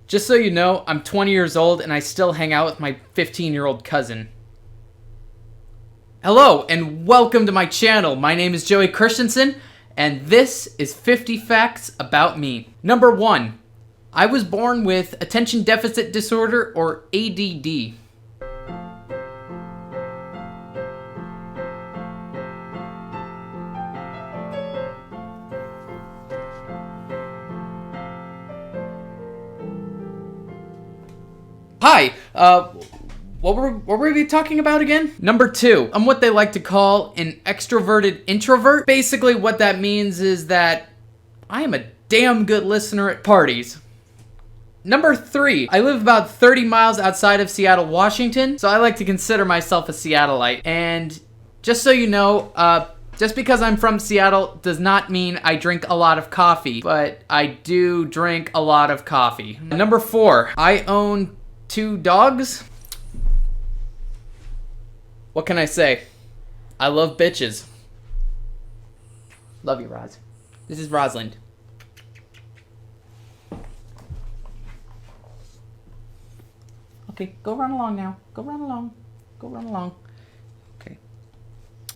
Just so you know, I'm 20 years old and I still hang out with my 15-year-old cousin. Hello and welcome to my channel. My name is Joey Christensen and this is 50 Facts About Me. Number 1. I was born with Attention Deficit Disorder or ADD. Hi, what were we talking about again? Number 2, I'm what they like to call an extroverted introvert. Basically what that means is that I am a damn good listener at parties. Number 3, I live about 30 miles outside of Seattle, Washington, so I like to consider myself a Seattleite. And just so you know, just because I'm from Seattle does not mean I drink a lot of coffee, but I do drink a lot of coffee. Number 4, I own 2 dogs. What can I say? I love bitches. Love you, Roz. This is Rosalind. Okay, go run along now. Go run along. Go run along. Okay.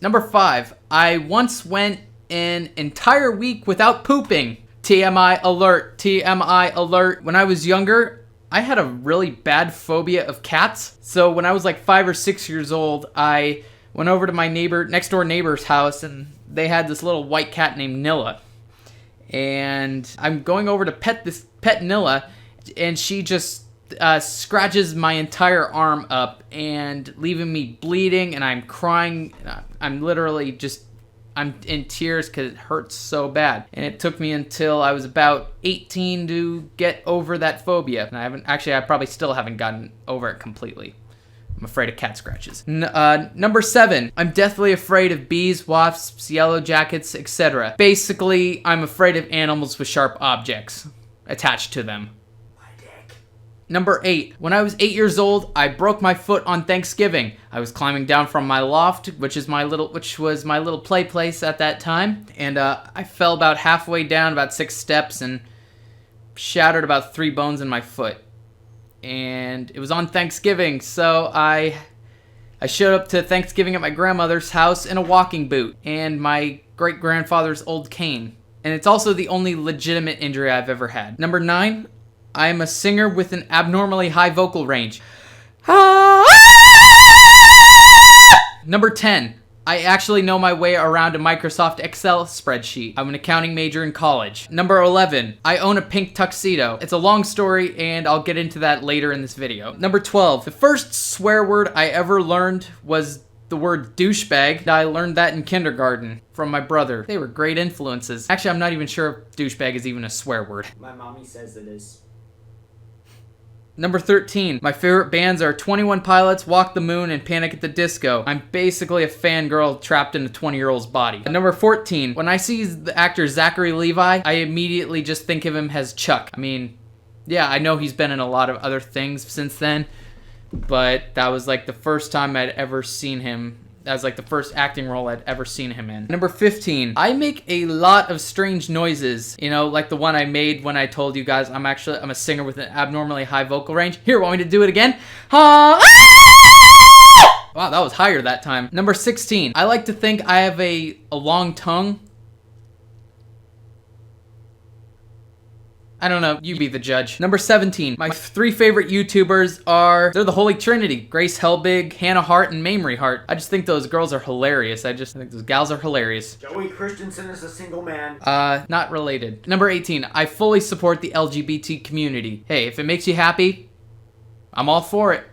Number 5. I once went an entire week without pooping. TMI alert. TMI alert. When I was younger, I had a really bad phobia of cats. So when I was like 5 or 6 years old, I went over to my next door neighbor's house and they had this little white cat named Nilla. And I'm going over to pet Nilla and she just scratches my entire arm up and leaving me bleeding and I'm crying. I'm literally I'm in tears because it hurts so bad. And it took me until I was about 18 to get over that phobia. And I probably still haven't gotten over it completely. I'm afraid of cat scratches. Number 7, I'm deathly afraid of bees, wasps, yellow jackets, etc. Basically, I'm afraid of animals with sharp objects attached to them. Number 8, when I was 8 years old, I broke my foot on Thanksgiving. I was climbing down from my loft, which was my little play place at that time, and I fell about halfway down, about 6 steps, and shattered about 3 bones in my foot. And it was on Thanksgiving, so I showed up to Thanksgiving at my grandmother's house in a walking boot and my great-grandfather's old cane. And it's also the only legitimate injury I've ever had. Number 9, I am a singer with an abnormally high vocal range. Number 10, I actually know my way around a Microsoft Excel spreadsheet. I'm an accounting major in college. Number 11, I own a pink tuxedo. It's a long story and I'll get into that later in this video. Number 12, the first swear word I ever learned was the word douchebag. I learned that in kindergarten from my brother. They were great influences. Actually, I'm not even sure if douchebag is even a swear word. My mommy says it is. Number 13, my favorite bands are 21 Pilots, Walk the Moon, and Panic at the Disco. I'm basically a fangirl trapped in a 20-year-old's body. Number 14, when I see the actor Zachary Levi, I immediately just think of him as Chuck. I mean, yeah, I know he's been in a lot of other things since then, but that was like the first time I'd ever seen him. That was like the first acting role I'd ever seen him in. Number 15, I make a lot of strange noises. You know, like the one I made when I told you guys I'm a singer with an abnormally high vocal range. Here, want me to do it again? Wow, that was higher that time. Number 16, I like to think I have a long tongue. I don't know, you be the judge. Number 17, my 3 favorite YouTubers they're the Holy Trinity, Grace Helbig, Hannah Hart, and Mamrie Hart. I just think those girls are hilarious. I just think those gals are hilarious. Joey Christensen is a single man. Not related. Number 18, I fully support the LGBT community. Hey, if it makes you happy, I'm all for it.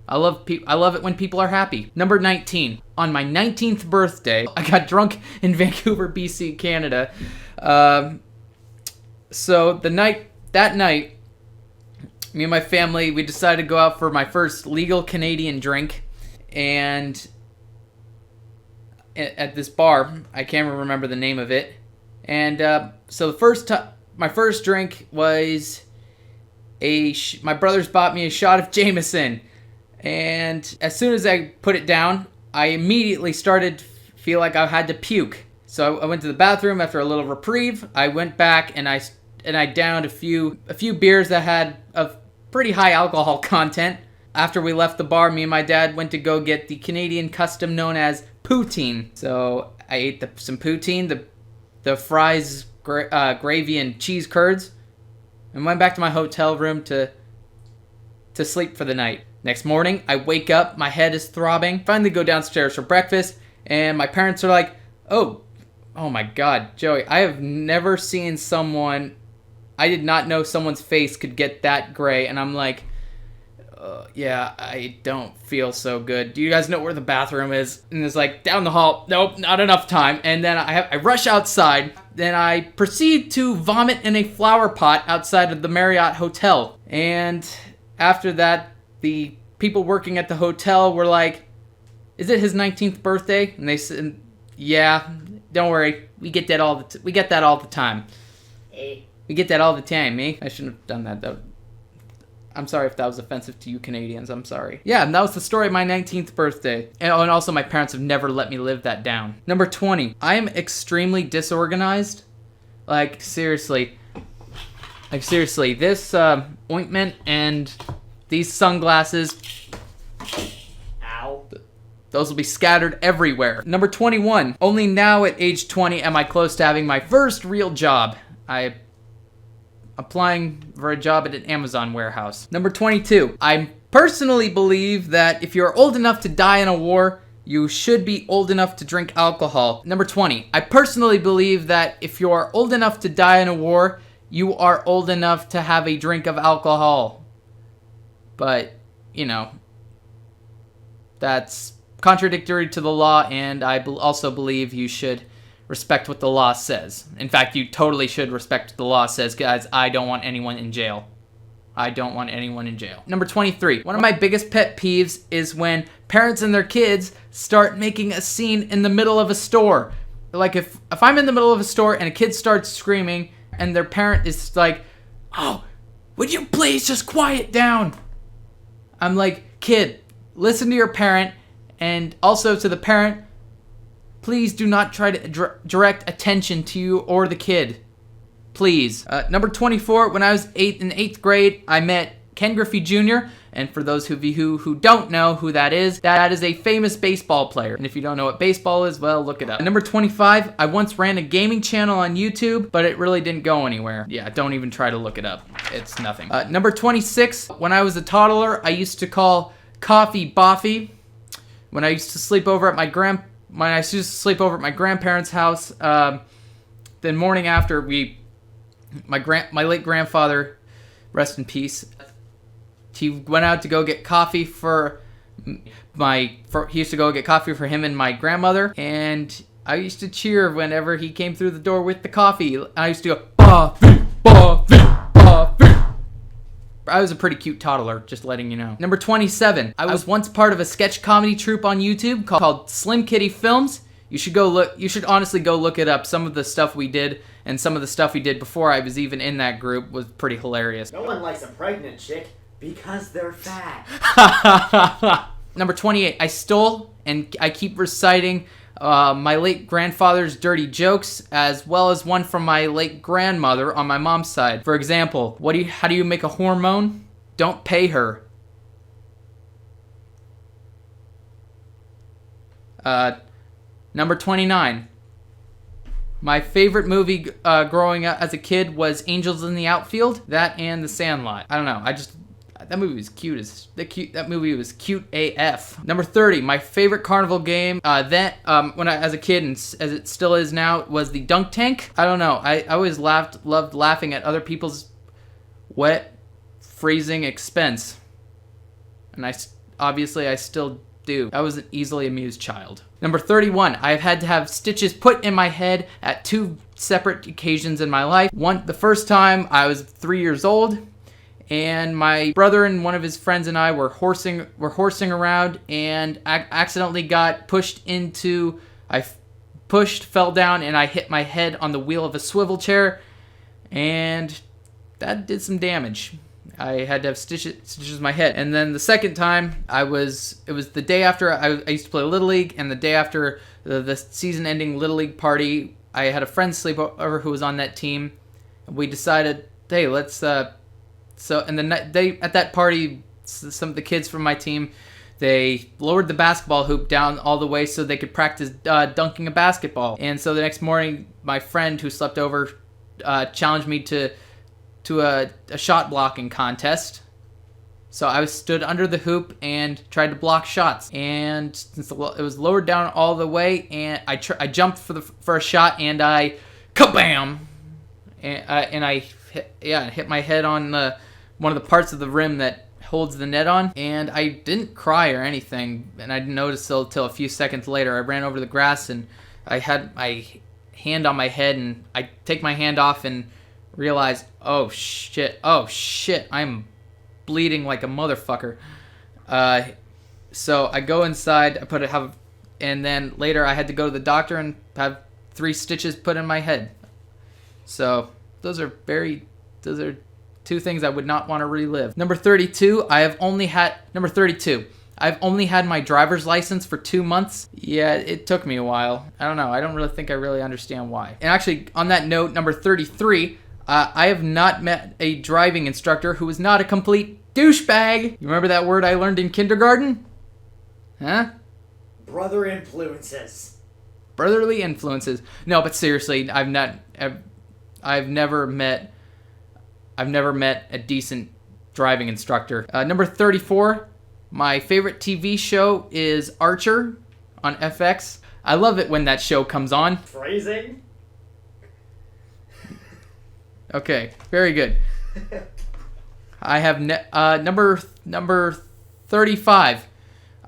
I love it when people are happy. Number 19, on my 19th birthday, I got drunk in Vancouver, BC, Canada. So that night, me and my family, we decided to go out for my first legal Canadian drink, and at this bar, I can't remember the name of it, and so my first drink was my brothers bought me a shot of Jameson, and as soon as I put it down, I immediately started to feel like I had to puke. So I went to the bathroom after a little reprieve. I went back and I downed a few beers that had pretty high alcohol content. After we left the bar, me and my dad went to go get the Canadian custom known as poutine. So I ate some poutine, the fries, gravy, and cheese curds, and went back to my hotel room to sleep for the night. Next morning, I wake up, my head is throbbing, finally go downstairs for breakfast, and my parents are like, oh my God, Joey, I have never seen someone, I did not know someone's face could get that gray, and I'm like, yeah, I don't feel so good. Do you guys know where the bathroom is? And it's like, down the hall. Nope, not enough time. And then I rush outside. Then I proceed to vomit in a flower pot outside of the Marriott Hotel. And after that, the people working at the hotel were like, is it his 19th birthday? And they said, yeah, don't worry. We get that all the time. Hey. We get that all the time, eh? I shouldn't have done that, though. I'm sorry if that was offensive to you Canadians. I'm sorry. Yeah, and that was the story of my 19th birthday. And also, my parents have never let me live that down. Number 20. I am extremely disorganized. Like, seriously. This ointment and these sunglasses, Ow. those will be scattered everywhere. Number 21. Only now at age 20 am I close to having my first real job. I'm applying for a job at an Amazon warehouse. Number 22. I personally believe that if you're old enough to die in a war, you should be old enough to drink alcohol. Number 20. I personally believe that if you are old enough to die in a war, you are old enough to have a drink of alcohol. But, you know, that's contradictory to the law, and I also believe you should respect what the law says. In fact, you totally should respect what the law says, guys. I don't want anyone in jail. Number 23. One of my biggest pet peeves is when parents and their kids start making a scene in the middle of a store. Like if I'm in the middle of a store and a kid starts screaming and their parent is like, oh, would you please just quiet down? I'm like, kid, listen to your parent, and also to the parent, please do not try to direct attention to you or the kid. Please. Number 24, when I was in 8th grade, I met Ken Griffey Jr., and for those of you who don't know who that is a famous baseball player. And if you don't know what baseball is, well, look it up. Number 25, I once ran a gaming channel on YouTube, but it really didn't go anywhere. Yeah, don't even try to look it up. It's nothing. Number 26, when I was a toddler, I used to call coffee boffy. When I used to sleep over at my grandparents' house, the morning after my late grandfather, rest in peace, he went out to go get coffee he used to go get coffee for him and my grandmother, and I used to cheer whenever he came through the door with the coffee. I used to go, Boffy, Boffy, Boffy. I was a pretty cute toddler, just letting you know. Number 27. I was once part of a sketch comedy troupe on YouTube called Slim Kitty Films. You should honestly go look it up. Some of the stuff we did and some of the stuff we did before I was even in that group was pretty hilarious. No one likes a pregnant chick because they're fat. Number 28. I stole and I keep reciting my late grandfather's dirty jokes, as well as one from my late grandmother on my mom's side. For example, how do you make a hormone? Don't pay her. Number 29. My favorite movie growing up as a kid was Angels in the Outfield. That and The Sandlot. I don't know. That movie was that movie was cute AF. Number 30. My favorite carnival game when I as a kid, and as it still is now, was the dunk tank. I don't know. I always loved laughing at other people's wet, freezing expense, and I still do. I was an easily amused child. Number 31. I've had to have stitches put in my head at 2 separate occasions in my life. The first time I was 3 years old, and my brother and one of his friends and I were horsing around, and I accidentally got fell down, and I hit my head on the wheel of a swivel chair, and that did some damage. I had to have stitches in my head. And then the second time, it was the day after I used to play Little League, and the day after the season-ending Little League party, I had a friend sleep over who was on that team. We decided, hey, let's So, and then they at that party, some of the kids from my team, they lowered the basketball hoop down all the way so they could practice dunking a basketball. And so the next morning, my friend who slept over challenged me to a shot blocking contest. So I stood under the hoop and tried to block shots. And since it was lowered down all the way, and I jumped for a shot, and I kabam, and I hit my head on one of the parts of the rim that holds the net on, and I didn't cry or anything, and I didn't notice till a few seconds later. I ran over the grass, and I had my hand on my head, and I take my hand off and realize, oh shit, I'm bleeding like a motherfucker. So I go inside, and then later I had to go to the doctor and have 3 stitches put in my head. So those are 2 things I would not want to relive. Number 32, I've only had my driver's license for 2 months. Yeah, it took me a while. I don't know. I don't really think I really understand why. And actually, on that note, number 33, I have not met a driving instructor who was not a complete douchebag. You remember that word I learned in kindergarten? Huh? Brother influences. Brotherly influences. No, but seriously, I've never met a decent driving instructor. Number 34, my favorite TV show is Archer on FX. I love it when that show comes on. Phrasing? Okay, very good. I have number 35.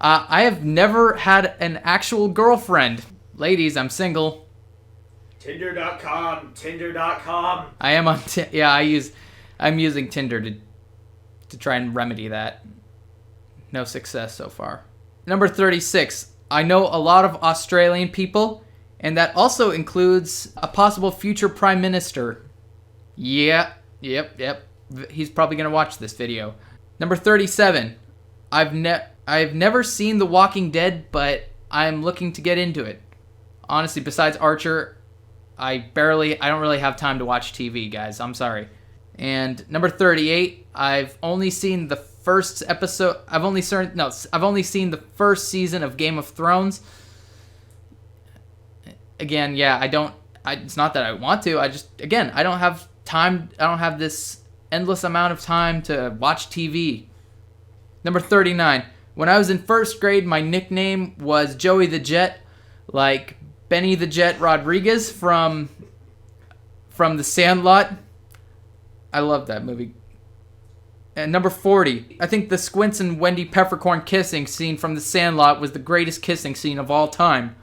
I have never had an actual girlfriend. Ladies, I'm single. Tinder.com. I am on I'm using Tinder to try and remedy that. No success so far. Number 36. I know a lot of Australian people, and that also includes a possible future prime minister. Yeah, yep. He's probably going to watch this video. Number 37. I've never seen The Walking Dead, but I'm looking to get into it. Honestly, besides Archer, I don't really have time to watch TV, guys. I'm sorry. And number 38, I've only seen the first episode. I've only seen the first season of Game of Thrones. Again, yeah, it's not that I want to. I don't have time. I don't have this endless amount of time to watch TV. Number 39, when I was in first grade, my nickname was Joey the Jet, like Benny the Jet Rodriguez from The Sandlot. I love that movie. And number 40, I think the Squints and Wendy Peppercorn kissing scene from The Sandlot was the greatest kissing scene of all time.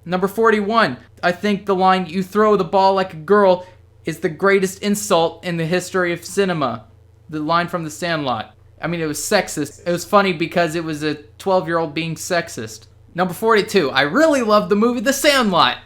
Number 41, I think the line, "You throw the ball like a girl," is the greatest insult in the history of cinema. The line from The Sandlot. I mean, it was sexist. It was funny because it was a 12-year-old being sexist. Number 42, I really loved the movie The Sandlot.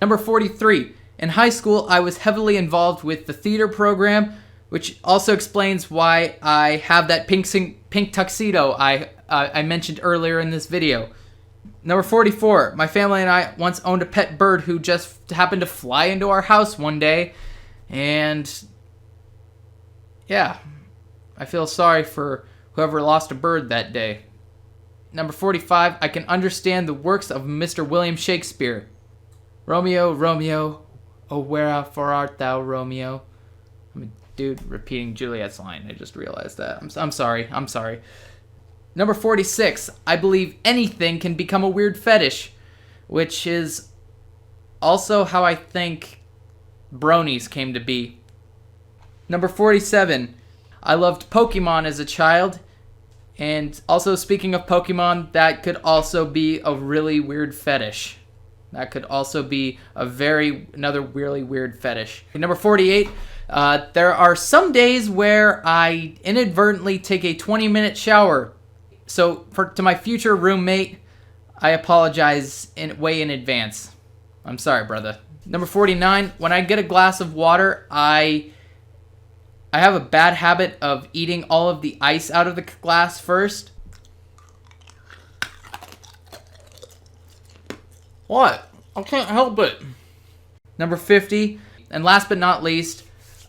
Number 43, in high school, I was heavily involved with the theater program, which also explains why I have that pink tuxedo I mentioned earlier in this video. Number 44, my family and I once owned a pet bird who just happened to fly into our house one day, and yeah, I feel sorry for whoever lost a bird that day. Number 45, I can understand the works of Mr. William Shakespeare. Romeo, Romeo, oh wherefore art thou, Romeo? I'm a dude repeating Juliet's line. I just realized that. I'm sorry. Number 46, I believe anything can become a weird fetish, which is also how I think bronies came to be. Number 47, I loved Pokemon as a child, and also speaking of Pokemon, that could also be a really weird fetish. That could also be another really weird fetish. Number 48, there are some days where I inadvertently take a 20-minute shower. So to my future roommate, I apologize way in advance. I'm sorry, brother. Number 49, when I get a glass of water, I have a bad habit of eating all of the ice out of the glass first. What? I can't help it. Number 50, and last but not least,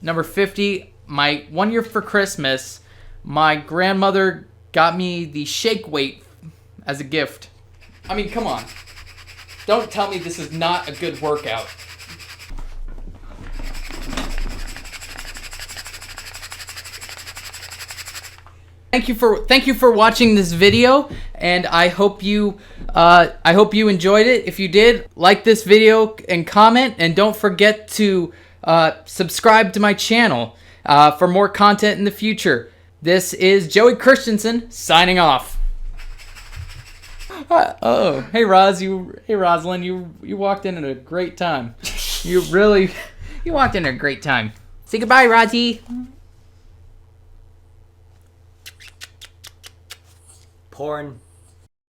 number 50, my 1 year for Christmas, my grandmother got me the shake weight as a gift. I mean, come on. Don't tell me this is not a good workout. Thank you for watching this video, and I hope you enjoyed it. If you did, like this video and comment, and don't forget to subscribe to my channel for more content in the future. This is Joey Christensen signing off. Oh, hey Rosalind, you walked in at a great time. You walked in at a great time. Say goodbye, Rosie. Porn.